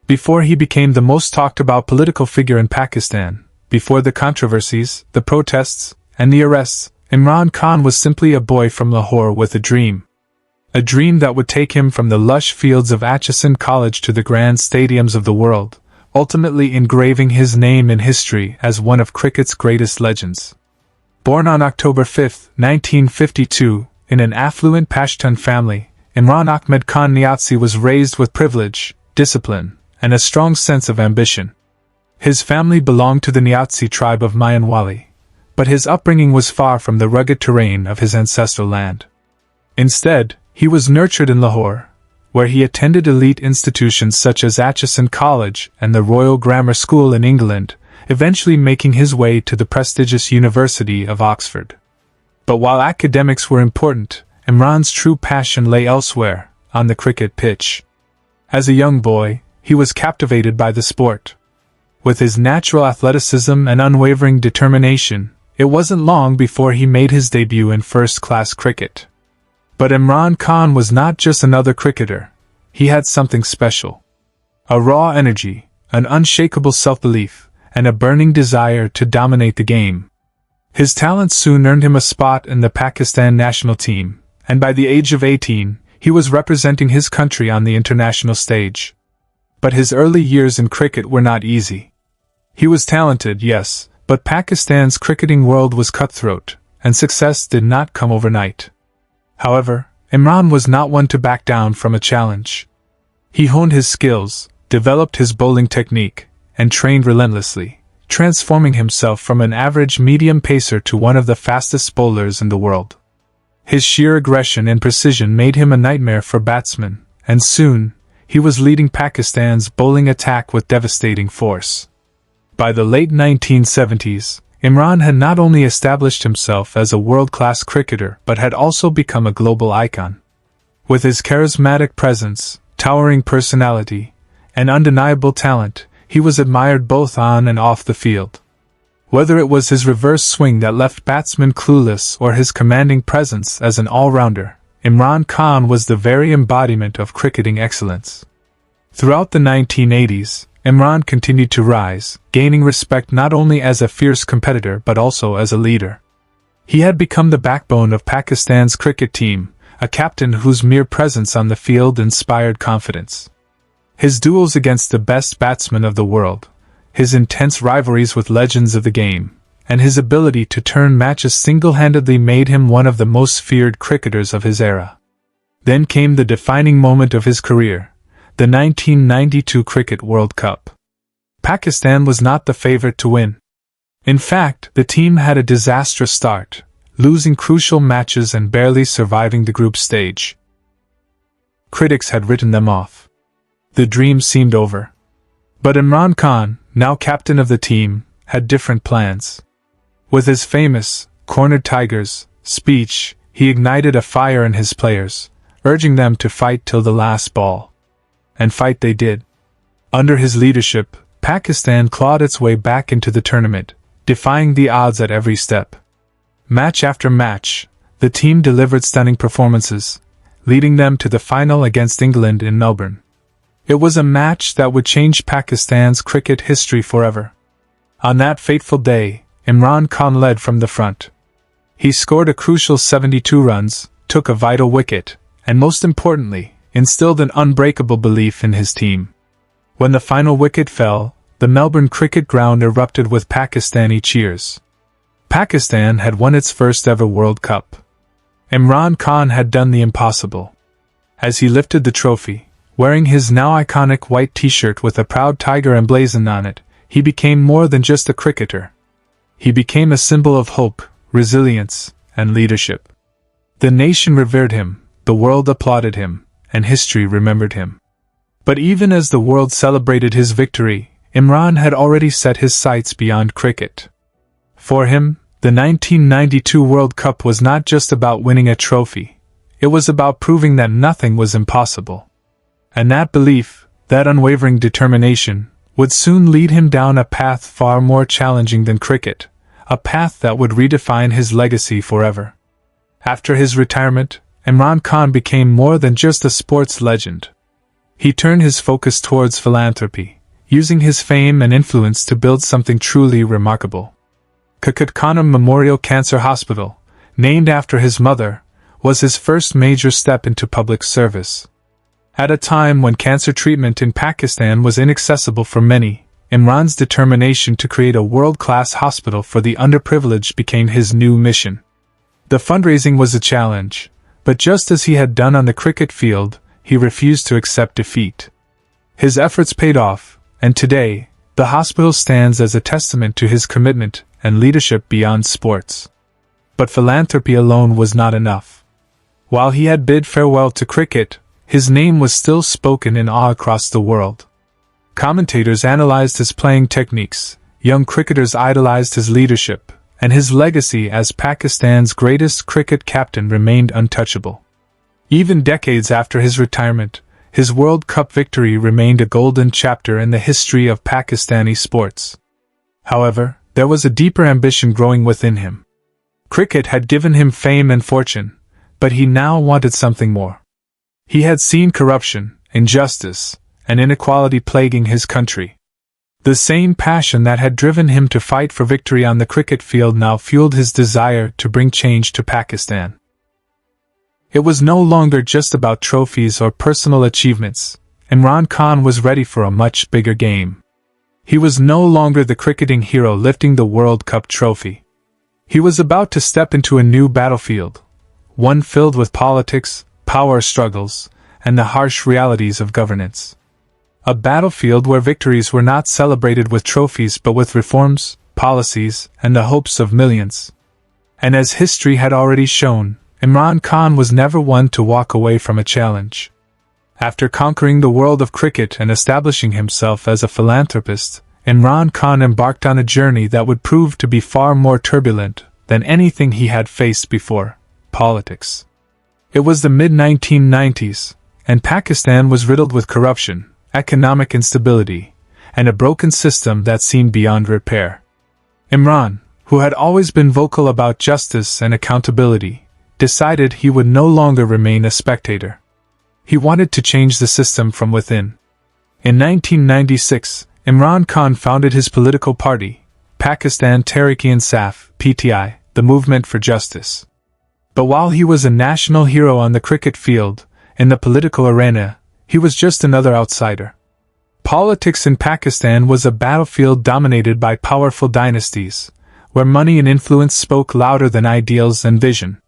Before he became the most talked about political figure in Pakistan, before the controversies, the protests, and the arrests, Imran Khan was simply a boy from Lahore with a dream. A dream that would take him from the lush fields of Atchison College to the grand stadiums of the world, ultimately engraving his name in history as one of cricket's greatest legends. Born on October 5, 1952, in an affluent Pashtun family, Imran Ahmed Khan Niazi was raised with privilege, discipline, and a strong sense of ambition. His family belonged to the Niazi tribe of Mayanwali, but his upbringing was far from the rugged terrain of his ancestral land. Instead, he was nurtured in Lahore, where he attended elite institutions such as Atchison College and the Royal Grammar School in England, eventually making his way to the prestigious University of Oxford. But while academics were important, Imran's true passion lay elsewhere, on the cricket pitch. As a young boy, he was captivated by the sport. With his natural athleticism and unwavering determination, it wasn't long before he made his debut in first-class cricket. But Imran Khan was not just another cricketer. He had something special. A raw energy, an unshakable self-belief, and a burning desire to dominate the game. His talent soon earned him a spot in the Pakistan national team, and by the age of 18, he was representing his country on the international stage. But his early years in cricket were not easy. He was talented, yes, but Pakistan's cricketing world was cutthroat, and success did not come overnight. However, Imran was not one to back down from a challenge. He honed his skills, developed his bowling technique, and trained relentlessly, transforming himself from an average medium pacer to one of the fastest bowlers in the world. His sheer aggression and precision made him a nightmare for batsmen, and soon, he was leading Pakistan's bowling attack with devastating force. By the late 1970s, Imran had not only established himself as a world-class cricketer but had also become a global icon. With his charismatic presence, towering personality, and undeniable talent, he was admired both on and off the field. Whether it was his reverse swing that left batsmen clueless or his commanding presence as an all-rounder, Imran Khan was the very embodiment of cricketing excellence. Throughout the 1980s, Imran continued to rise, gaining respect not only as a fierce competitor but also as a leader. He had become the backbone of Pakistan's cricket team, a captain whose mere presence on the field inspired confidence. His duels against the best batsmen of the world, his intense rivalries with legends of the game, and his ability to turn matches single-handedly made him one of the most feared cricketers of his era. Then came the defining moment of his career, the 1992 Cricket World Cup. Pakistan was not the favorite to win. In fact, the team had a disastrous start, losing crucial matches and barely surviving the group stage. Critics had written them off. The dream seemed over. But Imran Khan, now captain of the team, had different plans. With his famous, "Cornered Tigers," speech, he ignited a fire in his players, urging them to fight till the last ball. And fight they did. Under his leadership, Pakistan clawed its way back into the tournament, defying the odds at every step. Match after match, the team delivered stunning performances, leading them to the final against England in Melbourne. It was a match that would change Pakistan's cricket history forever. On that fateful day, Imran Khan led from the front. He scored a crucial 72 runs, took a vital wicket, and most importantly, instilled an unbreakable belief in his team. When the final wicket fell, the Melbourne cricket ground erupted with Pakistani cheers. Pakistan had won its first ever World Cup. Imran Khan had done the impossible. As he lifted the trophy, wearing his now iconic white t-shirt with a proud tiger emblazoned on it, he became more than just a cricketer. He became a symbol of hope, resilience, and leadership. The nation revered him, the world applauded him, and history remembered him. But even as the world celebrated his victory, Imran had already set his sights beyond cricket. For him, the 1992 World Cup was not just about winning a trophy. It was about proving that nothing was impossible. And that belief, that unwavering determination, would soon lead him down a path far more challenging than cricket, a path that would redefine his legacy forever. After his retirement, Imran Khan became more than just a sports legend. He turned his focus towards philanthropy, using his fame and influence to build something truly remarkable. Kakatkanam Memorial Cancer Hospital, named after his mother, was his first major step into public service. At a time when cancer treatment in Pakistan was inaccessible for many, Imran's determination to create a world-class hospital for the underprivileged became his new mission. The fundraising was a challenge, but just as he had done on the cricket field, he refused to accept defeat. His efforts paid off, and today, the hospital stands as a testament to his commitment and leadership beyond sports. But philanthropy alone was not enough. While he had bid farewell to cricket, his name was still spoken in awe across the world. Commentators analyzed his playing techniques, young cricketers idolized his leadership, and his legacy as Pakistan's greatest cricket captain remained untouchable. Even decades after his retirement, his World Cup victory remained a golden chapter in the history of Pakistani sports. However, there was a deeper ambition growing within him. Cricket had given him fame and fortune, but he now wanted something more. He had seen corruption, injustice, and inequality plaguing his country. The same passion that had driven him to fight for victory on the cricket field now fueled his desire to bring change to Pakistan. It was no longer just about trophies or personal achievements. Imran Khan was ready for a much bigger game. He was no longer the cricketing hero lifting the World Cup trophy. He was about to step into a new battlefield, one filled with politics, power struggles, and the harsh realities of governance. A battlefield where victories were not celebrated with trophies but with reforms, policies, and the hopes of millions. And as history had already shown, Imran Khan was never one to walk away from a challenge. After conquering the world of cricket and establishing himself as a philanthropist, Imran Khan embarked on a journey that would prove to be far more turbulent than anything he had faced before: politics. It was the mid-1990s, and Pakistan was riddled with corruption, economic instability, and a broken system that seemed beyond repair. Imran, who had always been vocal about justice and accountability, decided he would no longer remain a spectator. He wanted to change the system from within. In 1996, Imran Khan founded his political party, Pakistan Tehreek-e-Insaf (PTI), the Movement for Justice. But while he was a national hero on the cricket field, in the political arena, he was just another outsider. Politics in Pakistan was a battlefield dominated by powerful dynasties, where money and influence spoke louder than ideals and vision.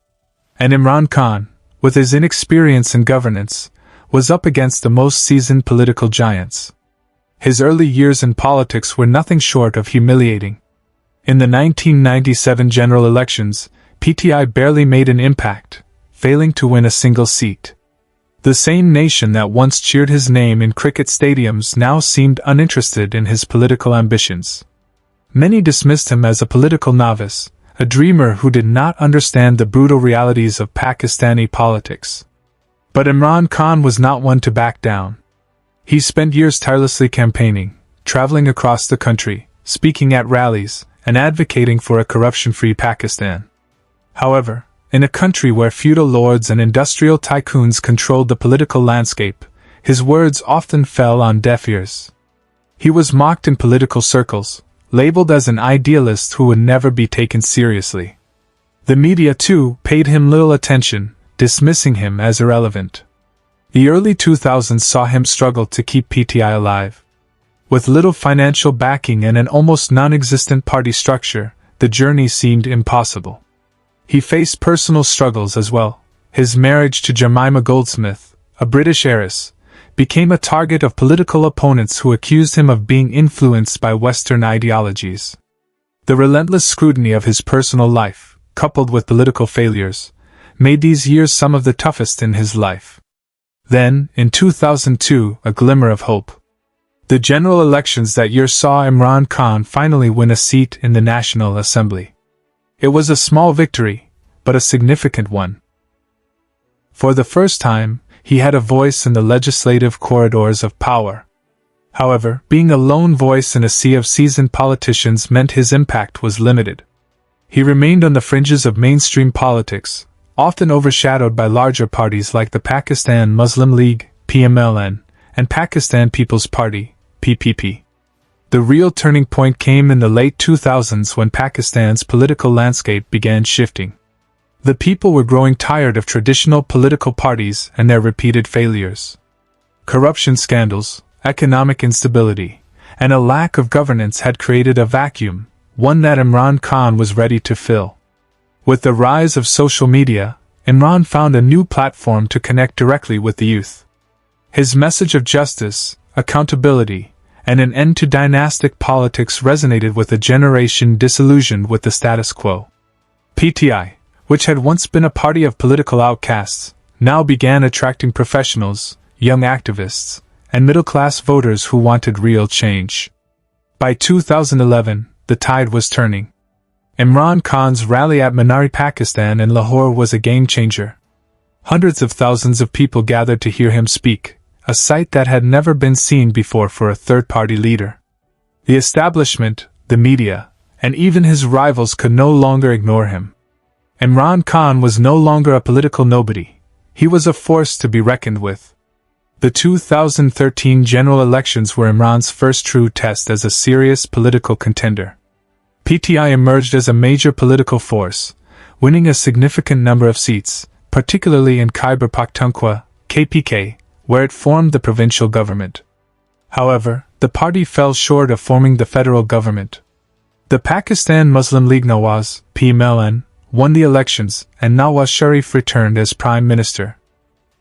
And Imran Khan, with his inexperience in governance, was up against the most seasoned political giants. His early years in politics were nothing short of humiliating. In the 1997 general elections, PTI barely made an impact, failing to win a single seat. The same nation that once cheered his name in cricket stadiums now seemed uninterested in his political ambitions. Many dismissed him as a political novice, a dreamer who did not understand the brutal realities of Pakistani politics. But Imran Khan was not one to back down. He spent years tirelessly campaigning, traveling across the country, speaking at rallies, and advocating for a corruption-free Pakistan. However, in a country where feudal lords and industrial tycoons controlled the political landscape, his words often fell on deaf ears. He was mocked in political circles, labeled as an idealist who would never be taken seriously. The media, too, paid him little attention, dismissing him as irrelevant. The early 2000s saw him struggle to keep PTI alive. With little financial backing and an almost non-existent party structure, the journey seemed impossible. He faced personal struggles as well. His marriage to Jemima Goldsmith, a British heiress, became a target of political opponents who accused him of being influenced by Western ideologies. The relentless scrutiny of his personal life, coupled with political failures, made these years some of the toughest in his life. Then, in 2002, a glimmer of hope. The general elections that year saw Imran Khan finally win a seat in the National Assembly. It was a small victory, but a significant one. For the first time, he had a voice in the legislative corridors of power. However, being a lone voice in a sea of seasoned politicians meant his impact was limited. He remained on the fringes of mainstream politics, often overshadowed by larger parties like the Pakistan Muslim League (PMLN) and Pakistan People's Party, PPP. The real turning point came in the late 2000s when Pakistan's political landscape began shifting. The people were growing tired of traditional political parties and their repeated failures. Corruption scandals, economic instability, and a lack of governance had created a vacuum, one that Imran Khan was ready to fill. With the rise of social media, Imran found a new platform to connect directly with the youth. His message of justice, accountability, and an end to dynastic politics resonated with a generation disillusioned with the status quo. PTI, which had once been a party of political outcasts, now began attracting professionals, young activists, and middle-class voters who wanted real change. By 2011, the tide was turning. Imran Khan's rally at Manari, Pakistan and Lahore was a game-changer. Hundreds of thousands of people gathered to hear him speak, a sight that had never been seen before for a third-party leader. The establishment, the media, and even his rivals could no longer ignore him. Imran Khan was no longer a political nobody. He was a force to be reckoned with. The 2013 general elections were Imran's first true test as a serious political contender. PTI emerged as a major political force, winning a significant number of seats, particularly in Khyber Pakhtunkhwa, KPK, where it formed the provincial government. However, the party fell short of forming the federal government. The Pakistan Muslim League Nawaz, PMLN, won the elections, and Nawaz Sharif returned as Prime Minister.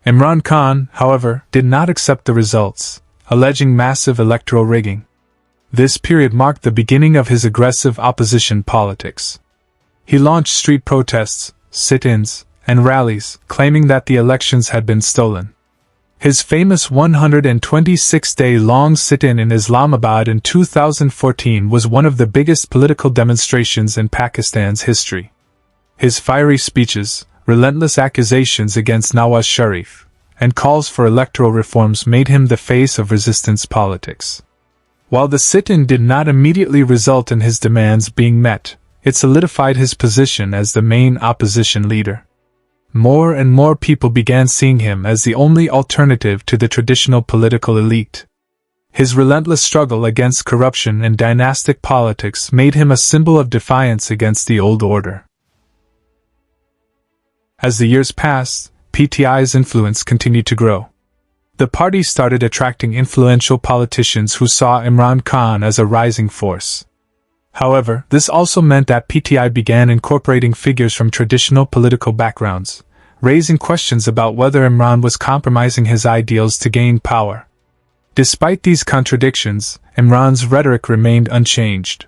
Imran Khan, however, did not accept the results, alleging massive electoral rigging. This period marked the beginning of his aggressive opposition politics. He launched street protests, sit-ins, and rallies, claiming that the elections had been stolen. His famous 126-day-long sit-in in Islamabad in 2014 was one of the biggest political demonstrations in Pakistan's history. His fiery speeches, relentless accusations against Nawaz Sharif, and calls for electoral reforms made him the face of resistance politics. While the sit-in did not immediately result in his demands being met, it solidified his position as the main opposition leader. More and more people began seeing him as the only alternative to the traditional political elite. His relentless struggle against corruption and dynastic politics made him a symbol of defiance against the old order. As the years passed, PTI's influence continued to grow. The party started attracting influential politicians who saw Imran Khan as a rising force. However, this also meant that PTI began incorporating figures from traditional political backgrounds, raising questions about whether Imran was compromising his ideals to gain power. Despite these contradictions, Imran's rhetoric remained unchanged.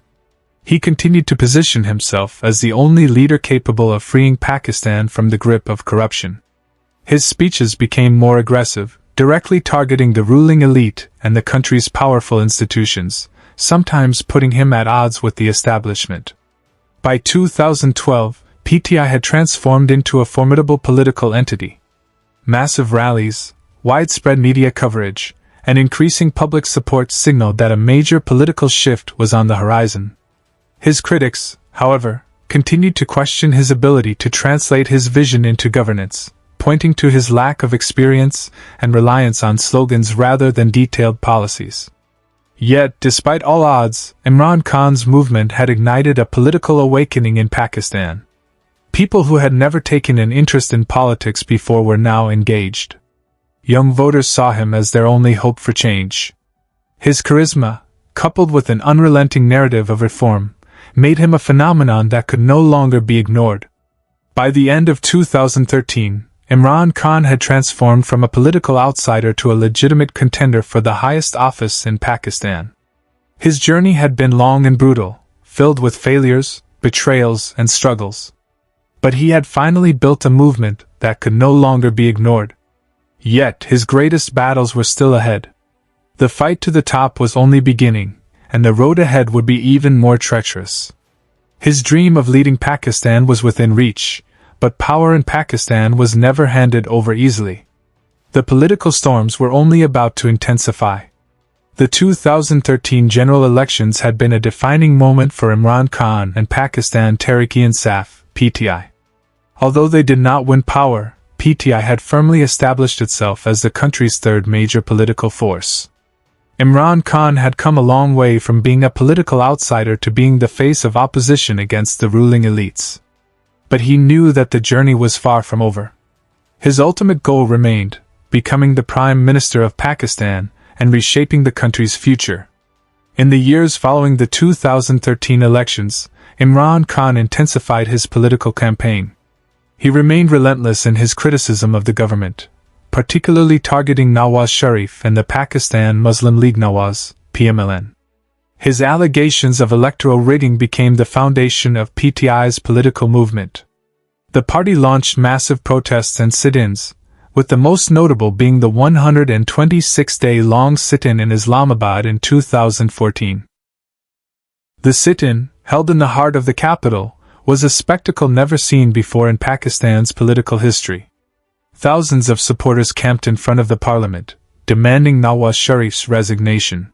He continued to position himself as the only leader capable of freeing Pakistan from the grip of corruption. His speeches became more aggressive, directly targeting the ruling elite and the country's powerful institutions, sometimes putting him at odds with the establishment. By 2012, PTI had transformed into a formidable political entity. Massive rallies, widespread media coverage, and increasing public support signaled that a major political shift was on the horizon. His critics, however, continued to question his ability to translate his vision into governance, pointing to his lack of experience and reliance on slogans rather than detailed policies. Yet, despite all odds, Imran Khan's movement had ignited a political awakening in Pakistan. People who had never taken an interest in politics before were now engaged. Young voters saw him as their only hope for change. His charisma, coupled with an unrelenting narrative of reform, made him a phenomenon that could no longer be ignored. By the end of 2013, Imran Khan had transformed from a political outsider to a legitimate contender for the highest office in Pakistan. His journey had been long and brutal, filled with failures, betrayals, and struggles. But he had finally built a movement that could no longer be ignored. Yet his greatest battles were still ahead. The fight to the top was only beginning, and the road ahead would be even more treacherous. His dream of leading Pakistan was within reach, but power in Pakistan was never handed over easily. The political storms were only about to intensify. The 2013 general elections had been a defining moment for Imran Khan and Pakistan Tehreek-e-Insaf, PTI. Although they did not win power, PTI had firmly established itself as the country's third major political force. Imran Khan had come a long way from being a political outsider to being the face of opposition against the ruling elites. But he knew that the journey was far from over. His ultimate goal remained, becoming the Prime Minister of Pakistan and reshaping the country's future. In the years following the 2013 elections, Imran Khan intensified his political campaign. He remained relentless in his criticism of the government, particularly targeting Nawaz Sharif and the Pakistan Muslim League Nawaz, PMLN. His allegations of electoral rigging became the foundation of PTI's political movement. The party launched massive protests and sit-ins, with the most notable being the 126-day-long sit-in in Islamabad in 2014. The sit-in, held in the heart of the capital, was a spectacle never seen before in Pakistan's political history. Thousands of supporters camped in front of the parliament, demanding Nawaz Sharif's resignation.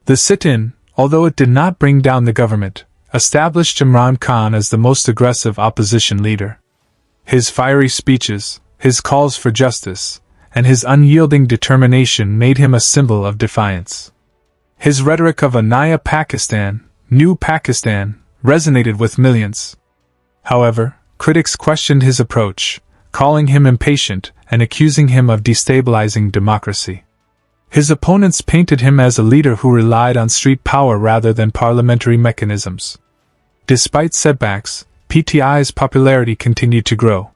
The sit-in, although it did not bring down the government, established Imran Khan as the most aggressive opposition leader. His fiery speeches, his calls for justice, and his unyielding determination made him a symbol of defiance. His rhetoric of a Naya Pakistan, New Pakistan, resonated with millions. However, critics questioned his approach, calling him impatient and accusing him of destabilizing democracy. His opponents painted him as a leader who relied on street power rather than parliamentary mechanisms. Despite setbacks, PTI's popularity continued to grow.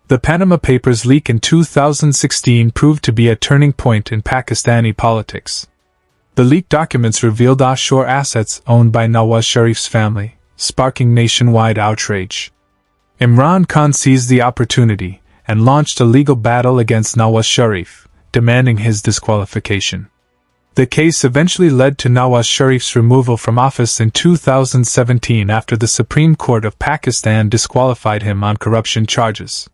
The Panama Papers leak in 2016 proved to be a turning point in Pakistani politics. The leaked documents revealed offshore assets owned by Nawaz Sharif's family, sparking nationwide outrage. Imran Khan seized the opportunity and launched a legal battle against Nawaz Sharif, demanding his disqualification. The case eventually led to Nawaz Sharif's removal from office in 2017 after the Supreme Court of Pakistan disqualified him on corruption charges.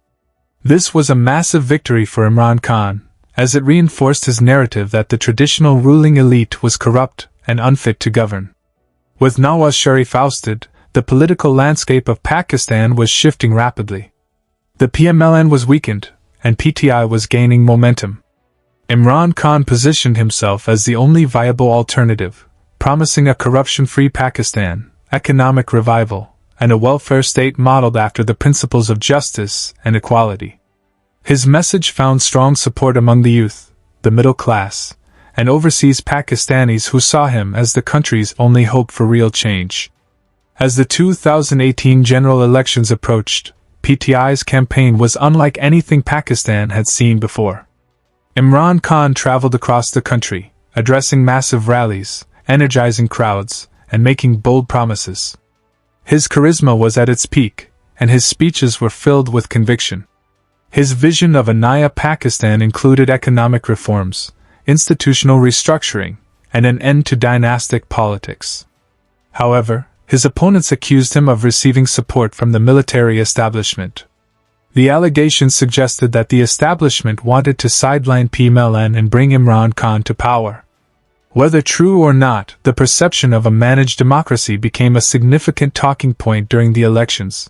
This was a massive victory for Imran Khan, as it reinforced his narrative that the traditional ruling elite was corrupt and unfit to govern. With Nawaz Sharif ousted, the political landscape of Pakistan was shifting rapidly. The PMLN was weakened, and PTI was gaining momentum. Imran Khan positioned himself as the only viable alternative, promising a corruption-free Pakistan, economic revival, and a welfare state modeled after the principles of justice and equality. His message found strong support among the youth, the middle class, and overseas Pakistanis who saw him as the country's only hope for real change. As the 2018 general elections approached, PTI's campaign was unlike anything Pakistan had seen before. Imran Khan traveled across the country, addressing massive rallies, energizing crowds, and making bold promises. His charisma was at its peak, and his speeches were filled with conviction. His vision of a Naya Pakistan included economic reforms, institutional restructuring, and an end to dynastic politics. However, his opponents accused him of receiving support from the military establishment. The allegations suggested that the establishment wanted to sideline PMLN and bring Imran Khan to power. Whether true or not, the perception of a managed democracy became a significant talking point during the elections.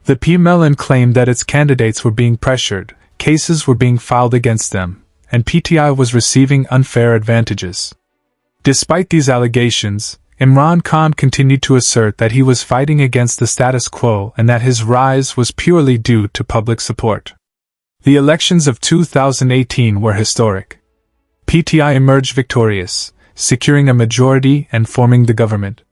The PMLN claimed that its candidates were being pressured, cases were being filed against them, and PTI was receiving unfair advantages. Despite these allegations, Imran Khan continued to assert that he was fighting against the status quo and that his rise was purely due to public support. The elections of 2018 were historic. PTI emerged victorious, securing a majority and forming the government.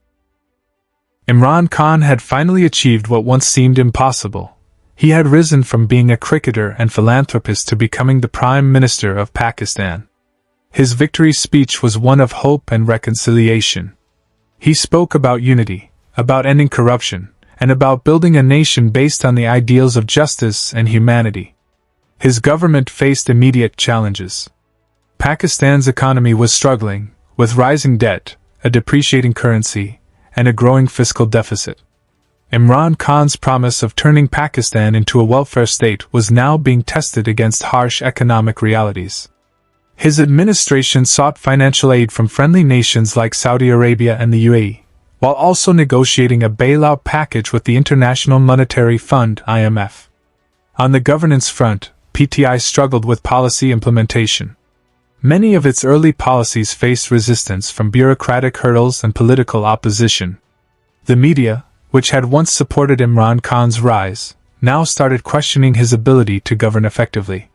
Imran Khan had finally achieved what once seemed impossible. He had risen from being a cricketer and philanthropist to becoming the Prime Minister of Pakistan. His victory speech was one of hope and reconciliation. He spoke about unity, about ending corruption, and about building a nation based on the ideals of justice and humanity. His government faced immediate challenges. Pakistan's economy was struggling, with rising debt, a depreciating currency, and a growing fiscal deficit. Imran Khan's promise of turning Pakistan into a welfare state was now being tested against harsh economic realities. His administration sought financial aid from friendly nations like Saudi Arabia and the UAE, while also negotiating a bailout package with the International Monetary Fund (IMF). On the governance front, PTI struggled with policy implementation. Many of its early policies faced resistance from bureaucratic hurdles and political opposition. The media, which had once supported Imran Khan's rise, now started questioning his ability to govern effectively.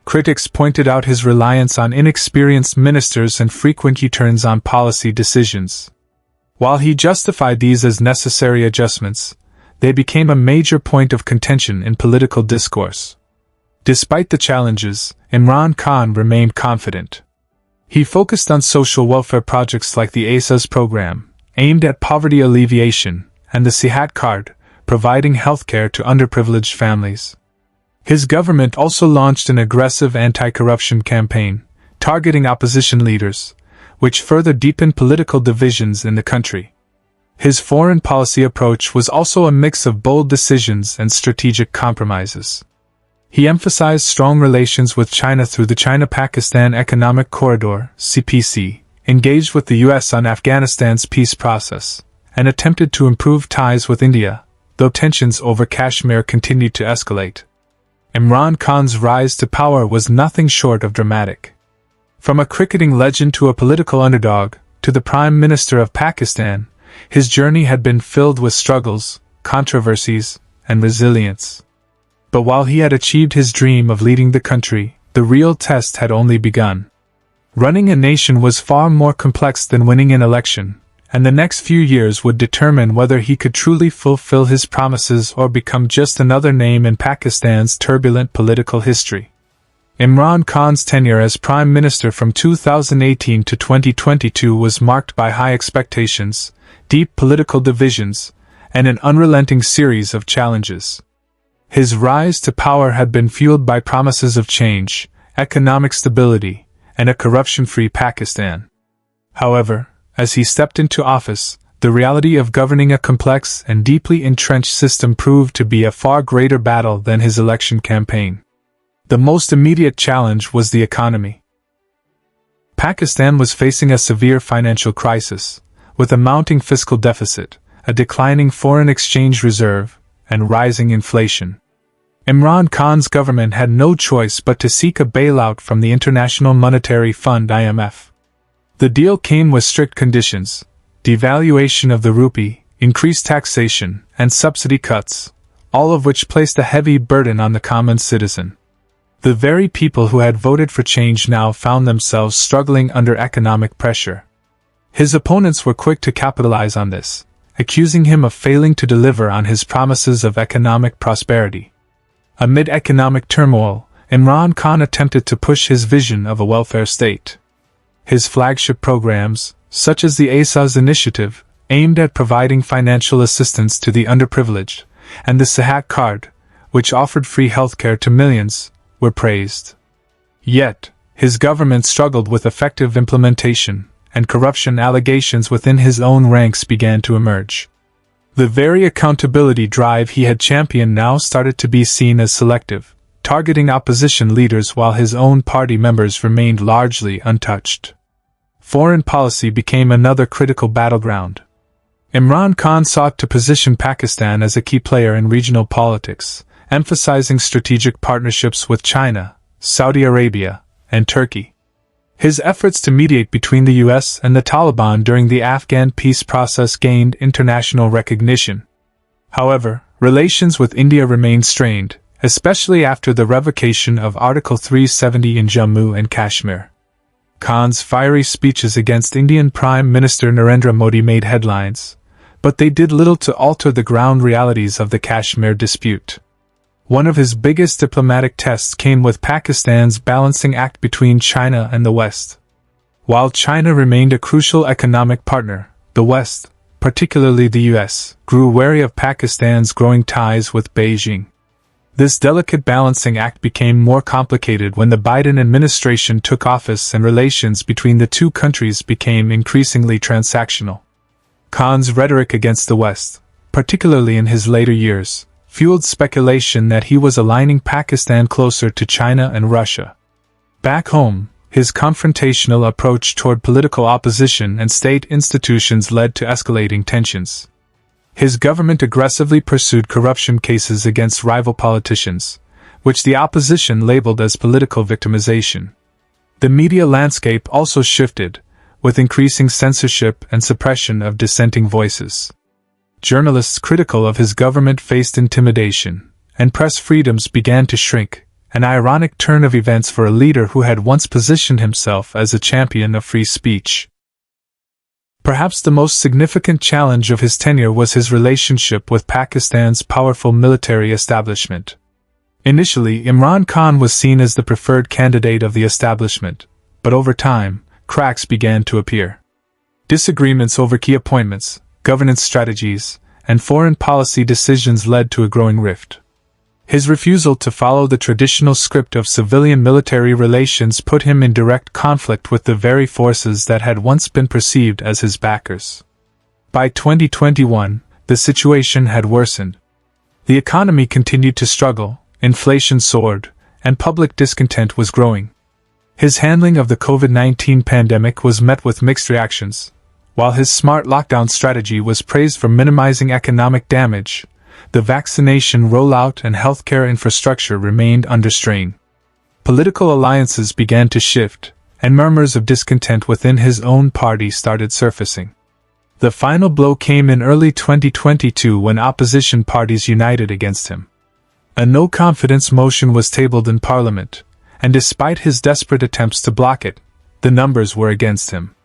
Critics pointed out his reliance on inexperienced ministers and frequent U-turns on policy decisions. While he justified these as necessary adjustments, they became a major point of contention in political discourse. Despite the challenges, Imran Khan remained confident. He focused on social welfare projects like the PEXELS program, aimed at poverty alleviation, and the Sehat card, providing healthcare to underprivileged families. His government also launched an aggressive anti-corruption campaign, targeting opposition leaders, which further deepened political divisions in the country. His foreign policy approach was also a mix of bold decisions and strategic compromises. He emphasized strong relations with China through the China-Pakistan Economic Corridor (CPC), engaged with the U.S. on Afghanistan's peace process, and attempted to improve ties with India, though tensions over Kashmir continued to escalate. Imran Khan's rise to power was nothing short of dramatic. From a cricketing legend to a political underdog, to the Prime Minister of Pakistan, his journey had been filled with struggles, controversies, and resilience. But while he had achieved his dream of leading the country, the real test had only begun. Running a nation was far more complex than winning an election, and the next few years would determine whether he could truly fulfill his promises or become just another name in Pakistan's turbulent political history. Imran Khan's tenure as Prime Minister from 2018 to 2022 was marked by high expectations, deep political divisions, and an unrelenting series of challenges. His rise to power had been fueled by promises of change, economic stability, and a corruption-free Pakistan. However, as he stepped into office, the reality of governing a complex and deeply entrenched system proved to be a far greater battle than his election campaign. The most immediate challenge was the economy. Pakistan was facing a severe financial crisis, with a mounting fiscal deficit, a declining foreign exchange reserve, and rising inflation. Imran Khan's government had no choice but to seek a bailout from the International Monetary Fund (IMF). The deal came with strict conditions: devaluation of the rupee, increased taxation, and subsidy cuts, all of which placed a heavy burden on the common citizen. The very people who had voted for change now found themselves struggling under economic pressure. His opponents were quick to capitalize on this, accusing him of failing to deliver on his promises of economic prosperity. Amid economic turmoil, Imran Khan attempted to push his vision of a welfare state. His flagship programs, such as the PEXELS initiative, aimed at providing financial assistance to the underprivileged, and the Sehat card, which offered free healthcare to millions, were praised. Yet, his government struggled with effective implementation, and corruption allegations within his own ranks began to emerge. The very accountability drive he had championed now started to be seen as selective, targeting opposition leaders while his own party members remained largely untouched. Foreign policy became another critical battleground. Imran Khan sought to position Pakistan as a key player in regional politics, emphasizing strategic partnerships with China, Saudi Arabia, and Turkey. His efforts to mediate between the US and the Taliban during the Afghan peace process gained international recognition. However, relations with India remained strained, especially after the revocation of Article 370 in Jammu and Kashmir. Khan's fiery speeches against Indian Prime Minister Narendra Modi made headlines, but they did little to alter the ground realities of the Kashmir dispute. One of his biggest diplomatic tests came with Pakistan's balancing act between China and the West. While China remained a crucial economic partner, the West, particularly the US, grew wary of Pakistan's growing ties with Beijing. This delicate balancing act became more complicated when the Biden administration took office and relations between the two countries became increasingly transactional. Khan's rhetoric against the West, particularly in his later years, fueled speculation that he was aligning Pakistan closer to China and Russia. Back home, his confrontational approach toward political opposition and state institutions led to escalating tensions. His government aggressively pursued corruption cases against rival politicians, which the opposition labeled as political victimization. The media landscape also shifted, with increasing censorship and suppression of dissenting voices. Journalists critical of his government faced intimidation, and press freedoms began to shrink, an ironic turn of events for a leader who had once positioned himself as a champion of free speech. Perhaps the most significant challenge of his tenure was his relationship with Pakistan's powerful military establishment. Initially, Imran Khan was seen as the preferred candidate of the establishment, but over time, cracks began to appear. Disagreements over key appointments, governance strategies, and foreign policy decisions led to a growing rift. His refusal to follow the traditional script of civilian-military relations put him in direct conflict with the very forces that had once been perceived as his backers. By 2021, the situation had worsened. The economy continued to struggle, inflation soared, and public discontent was growing. His handling of the COVID-19 pandemic was met with mixed reactions. While his smart lockdown strategy was praised for minimizing economic damage, the vaccination rollout and healthcare infrastructure remained under strain. Political alliances began to shift, and murmurs of discontent within his own party started surfacing. The final blow came in early 2022 when opposition parties united against him. A no-confidence motion was tabled in Parliament, and despite his desperate attempts to block it, the numbers were against him.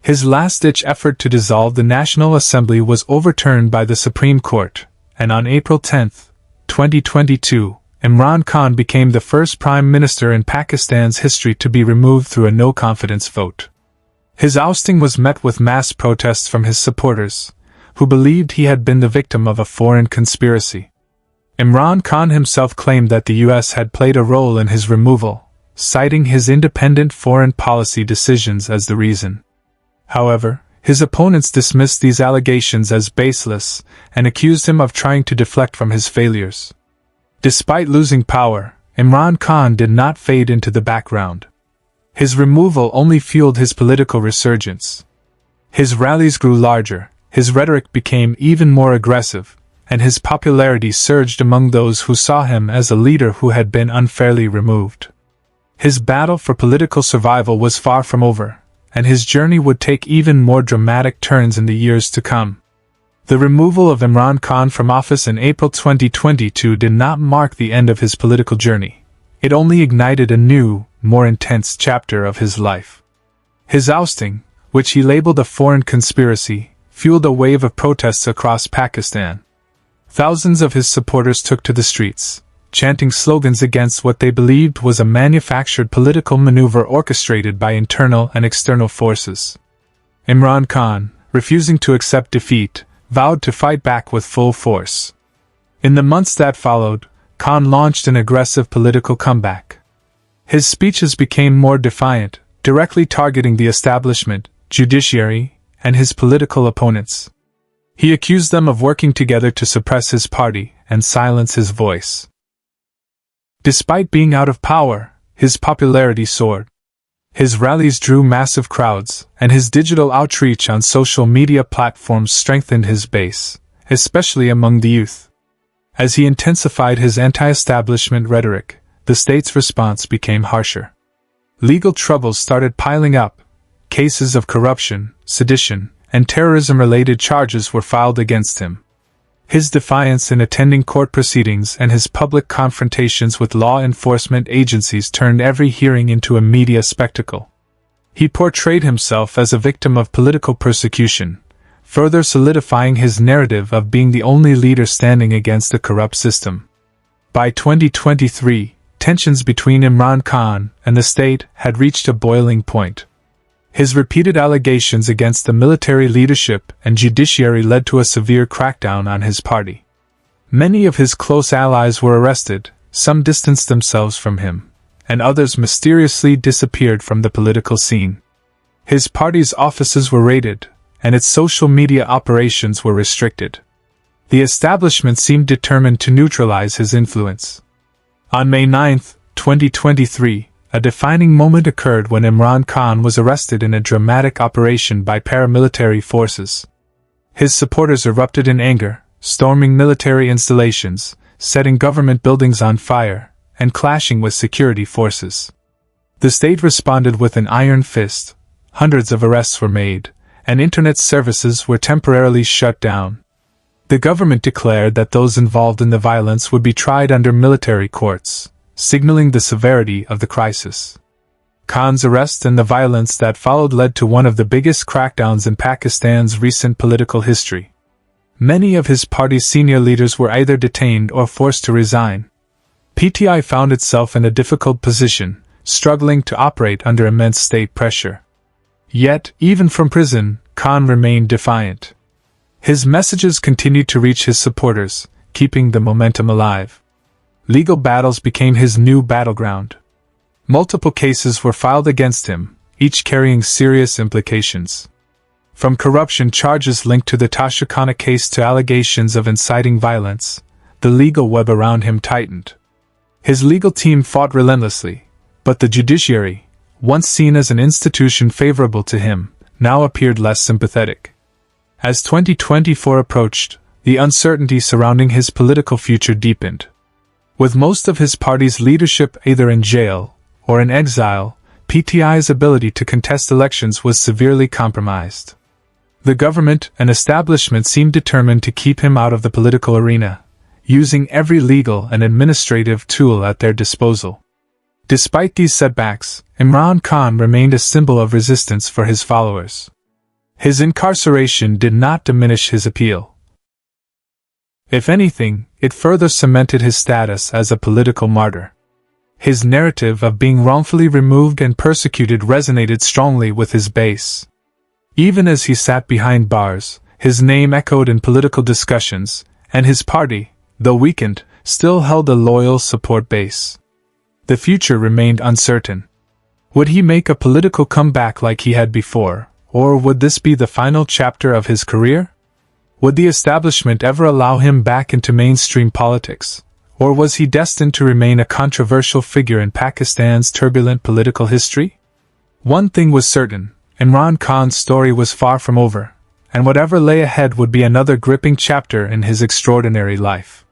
His last-ditch effort to dissolve the National Assembly was overturned by the Supreme Court, and on April 10, 2022, Imran Khan became the first prime minister in Pakistan's history to be removed through a no-confidence vote. His ousting was met with mass protests from his supporters, who believed he had been the victim of a foreign conspiracy. Imran Khan himself claimed that the U.S. had played a role in his removal, citing his independent foreign policy decisions as the reason. However, his opponents dismissed these allegations as baseless and accused him of trying to deflect from his failures. Despite losing power, Imran Khan did not fade into the background. His removal only fueled his political resurgence. His rallies grew larger, his rhetoric became even more aggressive, and his popularity surged among those who saw him as a leader who had been unfairly removed. His battle for political survival was far from over, and his journey would take even more dramatic turns in the years to come. The removal of Imran Khan from office in April 2022 did not mark the end of his political journey. It only ignited a new, more intense chapter of his life. His ousting, which he labeled a foreign conspiracy, fueled a wave of protests across Pakistan. Thousands of his supporters took to the streets, chanting slogans against what they believed was a manufactured political maneuver orchestrated by internal and external forces. Imran Khan, refusing to accept defeat, vowed to fight back with full force. In the months that followed, Khan launched an aggressive political comeback. His speeches became more defiant, directly targeting the establishment, judiciary, and his political opponents. He accused them of working together to suppress his party and silence his voice. Despite being out of power, his popularity soared. His rallies drew massive crowds, and his digital outreach on social media platforms strengthened his base, especially among the youth. As he intensified his anti-establishment rhetoric, the state's response became harsher. Legal troubles started piling up. Cases of corruption, sedition, and terrorism-related charges were filed against him. His defiance in attending court proceedings and his public confrontations with law enforcement agencies turned every hearing into a media spectacle. He portrayed himself as a victim of political persecution, further solidifying his narrative of being the only leader standing against a corrupt system. By 2023, tensions between Imran Khan and the state had reached a boiling point. His repeated allegations against the military leadership and judiciary led to a severe crackdown on his party. Many of his close allies were arrested, some distanced themselves from him, and others mysteriously disappeared from the political scene. His party's offices were raided, and its social media operations were restricted. The establishment seemed determined to neutralize his influence. On May 9, 2023, a defining moment occurred when Imran Khan was arrested in a dramatic operation by paramilitary forces. His supporters erupted in anger, storming military installations, setting government buildings on fire, and clashing with security forces. The state responded with an iron fist. Hundreds of arrests were made, and internet services were temporarily shut down. The government declared that those involved in the violence would be tried under military courts, signaling the severity of the crisis. Khan's arrest and the violence that followed led to one of the biggest crackdowns in Pakistan's recent political history. Many of his party's senior leaders were either detained or forced to resign. PTI found itself in a difficult position, struggling to operate under immense state pressure. Yet, even from prison, Khan remained defiant. His messages continued to reach his supporters, keeping the momentum alive. Legal battles became his new battleground. Multiple cases were filed against him, each carrying serious implications. From corruption charges linked to the Tashkent case to allegations of inciting violence, the legal web around him tightened. His legal team fought relentlessly, but the judiciary, once seen as an institution favorable to him, now appeared less sympathetic. As 2024 approached, the uncertainty surrounding his political future deepened. With most of his party's leadership either in jail or in exile, PTI's ability to contest elections was severely compromised. The government and establishment seemed determined to keep him out of the political arena, using every legal and administrative tool at their disposal. Despite these setbacks, Imran Khan remained a symbol of resistance for his followers. His incarceration did not diminish his appeal. If anything, it further cemented his status as a political martyr. His narrative of being wrongfully removed and persecuted resonated strongly with his base. Even as he sat behind bars, his name echoed in political discussions, and his party, though weakened, still held a loyal support base. The future remained uncertain. Would he make a political comeback like he had before? Or would this be the final chapter of his career? Would the establishment ever allow him back into mainstream politics? Or was he destined to remain a controversial figure in Pakistan's turbulent political history? One thing was certain, Imran Khan's story was far from over, and whatever lay ahead would be another gripping chapter in his extraordinary life.